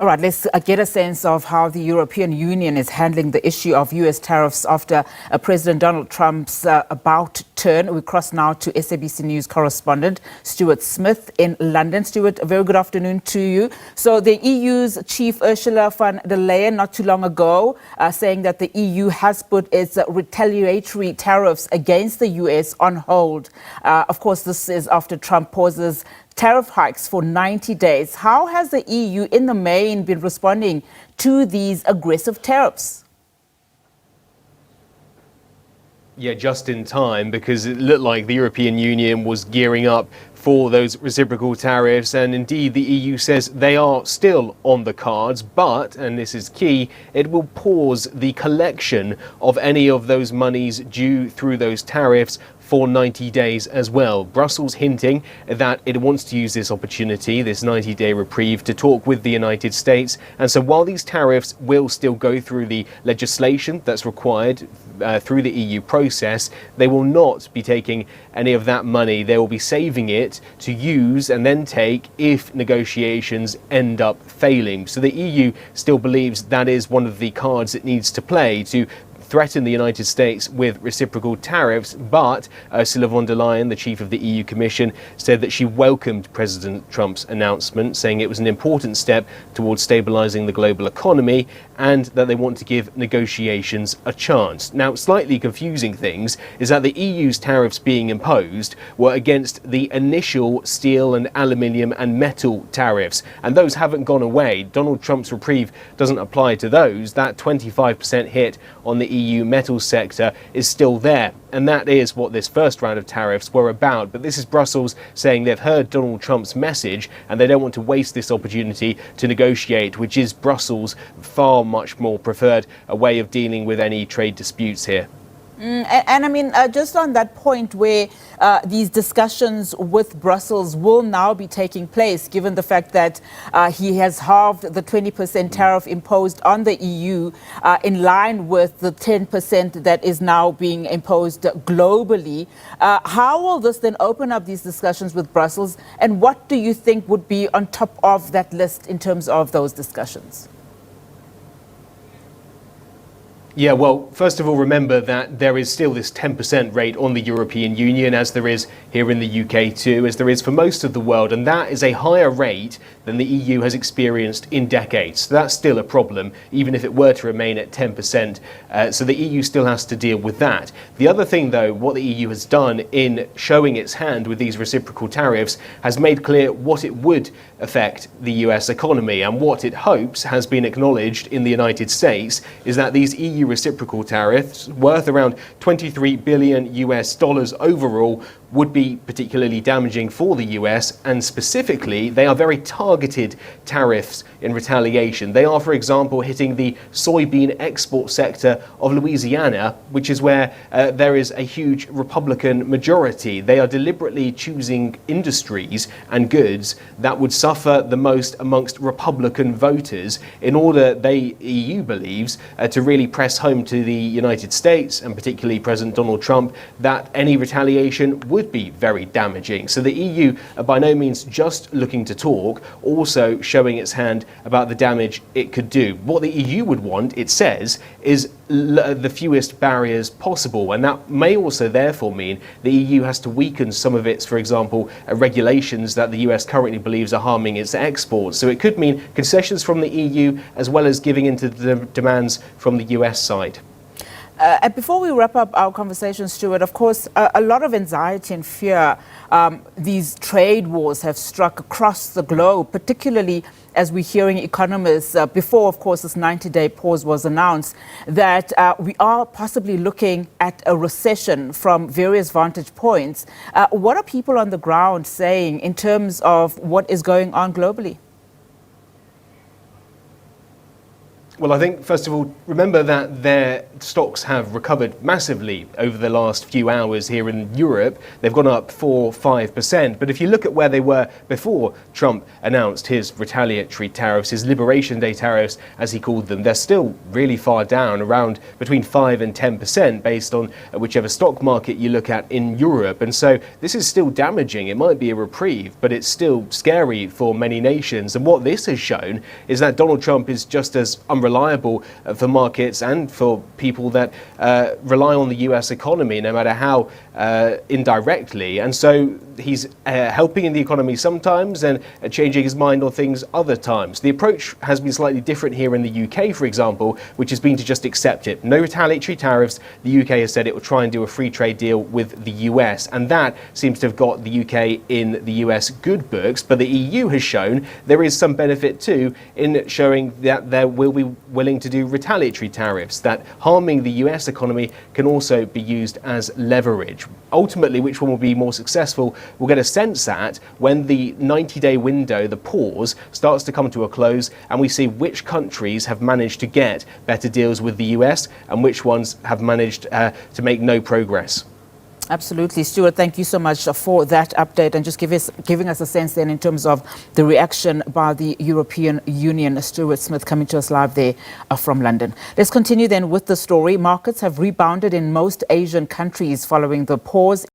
All right, let's get a sense of how the European Union is handling the issue of U.S. tariffs after President Donald Trump's about turn. We cross now to SABC News correspondent Stuart Smith in London. Stuart, a very good afternoon to you. So the EU's chief Ursula von der Leyen not too long ago saying that the EU has put its retaliatory tariffs against the U.S. on hold. Of course, this is after Trump pauses tariff hikes for 90 days. How has the EU in the main been responding to these aggressive tariffs? Yeah, just in time, because it looked like the European Union was gearing up for those reciprocal tariffs, and indeed the EU says they are still on the cards, but, and this is key, it will pause the collection of any of those monies due through those tariffs for 90 days as well. Brussels hinting that it wants to use this opportunity, this 90-day reprieve, to talk with the United States. And so while these tariffs will still go through the legislation that's required through the EU process, they will not be taking any of that money. They will be saving it to use and then take if negotiations end up failing. So the EU still believes that is one of the cards it needs to play to threaten the United States with reciprocal tariffs, but Ursula von der Leyen, the chief of the EU Commission, said that she welcomed President Trump's announcement, saying it was an important step towards stabilising the global economy and that they want to give negotiations a chance. Now, slightly confusing things is that the EU's tariffs being imposed were against the initial steel and aluminium and metal tariffs, and those haven't gone away. Donald Trump's reprieve doesn't apply to those. That 25% hit on the EU metal sector is still there, and that is what this first round of tariffs were about. But this is Brussels saying they've heard Donald Trump's message and they don't want to waste this opportunity to negotiate, which is Brussels' far much more preferred way of dealing with any trade disputes here. And I mean, just on that point where these discussions with Brussels will now be taking place, given the fact that he has halved the 20% tariff imposed on the EU in line with the 10% that is now being imposed globally. How will this then open up these discussions with Brussels? And what do you think would be on top of that list in terms of those discussions? Yeah, well, first of all, remember that there is still this 10% rate on the European Union, as there is here in the UK too, as there is for most of the world, and that is a higher rate than the EU has experienced in decades. So that's still a problem, even if it were to remain at 10%. So the EU still has to deal with that. The other thing, though, what the EU has done in showing its hand with these reciprocal tariffs has made clear what it would affect the US economy, and what it hopes has been acknowledged in the United States is that these EU reciprocal tariffs, worth around $23 billion overall, would be particularly damaging for the US, and specifically they are very targeted tariffs in retaliation. They are, for example, hitting the soybean export sector of Louisiana, which is where there is a huge Republican majority. They are deliberately choosing industries and goods that would suffer the most amongst Republican voters in order, the EU believes, to really press home to the United States and particularly President Donald Trump that any retaliation would be very damaging. So the EU are by no means just looking to talk, also showing its hand about the damage it could do. What the EU would want, it says, is the fewest barriers possible, and that may also therefore mean the EU has to weaken some of its, for example, regulations that the US currently believes are harming its exports. So it could mean concessions from the EU as well as giving into the demands from the US side. And before we wrap up our conversation, Stuart, of course, a lot of anxiety and fear. These trade wars have struck across the globe, particularly as we're hearing economists, before, of course, this 90-day pause was announced, that we are possibly looking at a recession from various vantage points. What are people on the ground saying in terms of what is going on globally? Well, I think, first of all, remember that their stocks have recovered massively over the last few hours here in Europe. They've gone up 4-5%. But if you look at where they were before Trump announced his retaliatory tariffs, his Liberation Day tariffs, as he called them, they're still really far down, around between 5 and 10% based on whichever stock market you look at in Europe. And so this is still damaging. It might be a reprieve, but it's still scary for many nations. And what this has shown is that Donald Trump is just as unreliable for markets and for people that rely on the US economy, no matter how indirectly. And so he's helping in the economy sometimes and changing his mind on things other times. The approach has been slightly different here in the UK, for example, which has been to just accept it. No retaliatory tariffs. The UK has said it will try and do a free trade deal with the US, and that seems to have got the UK in the US good books. But the EU has shown there is some benefit too in showing that there will be willing to do retaliatory tariffs, that harming the US economy can also be used as leverage. Ultimately, which one will be more successful, we'll get a sense at when the 90-day window, the pause, starts to come to a close and we see which countries have managed to get better deals with the US and which ones have managed to make no progress. Absolutely. Stuart, thank you so much for that update and just giving us a sense then in terms of the reaction by the European Union. Stuart Smith coming to us live there from London. Let's continue then with the story. Markets have rebounded in most Asian countries following the pause